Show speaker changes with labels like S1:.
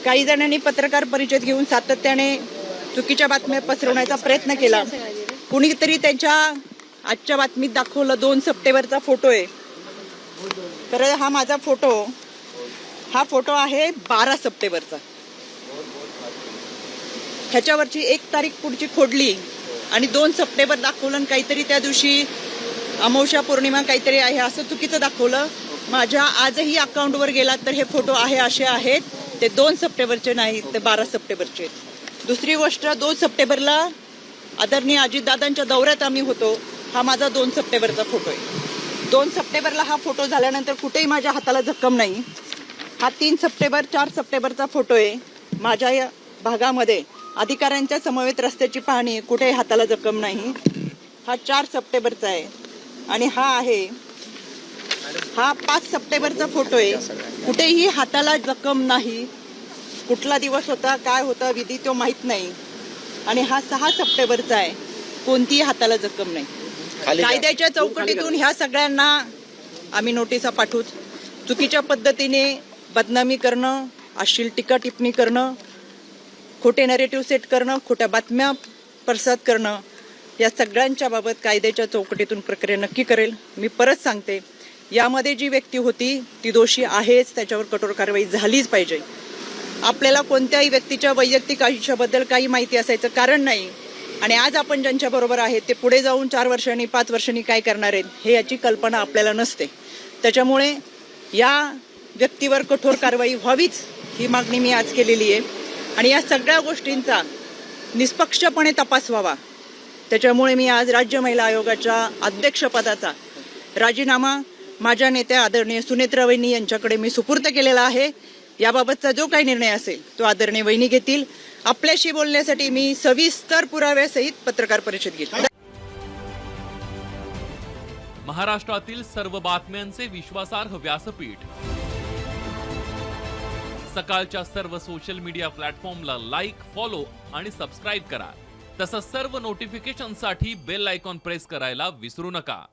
S1: काही जणांनी पत्रकार परिषद घेऊन सातत्याने चुकीच्या बातम्या पसरवण्याचा प्रयत्न केला. कुणीतरी त्यांच्या आजच्या बातमीत दाखवलं 2 सप्टेंबरचा फोटो आहे. तर हा माझा फोटो, हा फोटो आहे 12 सप्टेंबरचा. ह्याच्यावरची 1 तारीख पुढची खोडली आणि 2 सप्टेंबर दाखवलं आणि काहीतरी त्या दिवशी अमावस्या पौर्णिमा काहीतरी आहे असं चुकीचं दाखवलं. माझ्या आजही अकाउंटवर गेला तर हे फोटो आहे असे आहेत, ते 2 सप्टेंबरचे नाहीत, ते 12 सप्टेंबरचे. दुसरी गोष्ट, 2 सप्टेंबरला आदरणीय अजितदादांच्या दौऱ्यात आम्ही होतो. हा माझा 2 सप्टेंबरचा फोटो आहे. 2 सप्टेंबरला हा फोटो झाल्यानंतर कुठेही माझ्या हाताला जखम नाही. हा 3 सप्टेंबर 4 सप्टेंबरचा फोटो आहे. माझ्या या भागामध्ये अधिकाऱ्यांच्या समवेत रस्त्याची पाहणी, कुठेही हाताला जखम नाही. हा 4 सप्टेंबरचा आहे. आणि हा 5 सप्टेंबरचा फोटो आहे. कुठेही हाताला जखम नाही. कुठला दिवस होता, काय होता विधी तो माहित नाही. आणि हा 6 सप्टेंबरचा आहे. कोणतीही हाताला जखम नाही. कायद्याच्या चौकटीतून ह्या सगळ्यांना आम्ही नोटिसा पाठवू. चुकीच्या पद्धतीने बदनामी करणं, अश्लील टीका टिप्पणी करणं, खोटे नरेटिव्ह सेट करणं, खोट्या बातम्या प्रसाद करणं, या सगळ्यांच्या बाबत कायद्याच्या चौकटीतून प्रक्रिया नक्की करेल. मी परत सांगते, यामध्ये जी व्यक्ती होती ती दोषी आहेच, त्याच्यावर कठोर कारवाई झालीच पाहिजे. आपल्याला कोणत्याही व्यक्तीच्या वैयक्तिक आयुष्याबद्दल काही माहिती असायचं कारण नाही. आणि आज आपण ज्यांच्याबरोबर आहेत ते पुढे जाऊन 4 वर्षांनी 5 वर्षांनी काय करणार आहेत हे याची कल्पना आपल्याला नसते. त्याच्यामुळे या व्यक्तीवर कठोर कारवाई व्हावीच ही मागणी मी आज केलेली आहे. आणि या सगळ्या गोष्टींचा निष्पक्षपणे तपास व्हावा. त्याच्यामुळे मी आज राज्य महिला आयोगाच्या अध्यक्षपदाचा राजीनामा माझ्या नेत्या आदरणीय सुनेत्रा वहिनी यांच्याकडे मी सुपूर्द केलेला आहे. याबाबतचा जो काही निर्णय असेल तो आदरणीय वहिनी घेतील. आपल्याशी बोलण्यासाठी मी सविस्तर पुराव्यासहित पत्रकार परिषद घेईल.
S2: महाराष्ट्रातील सर्व बातम्यांचे विश्वासार्ह व्यासपीठ. सकाळच्या सर्व सोशल मीडिया प्लॅटफॉर्मला लाईक, फॉलो आणि सबस्क्राईब करा. तसंच सर्व नोटिफिकेशनसाठी बेल आयकॉन प्रेस करायला विसरू नका.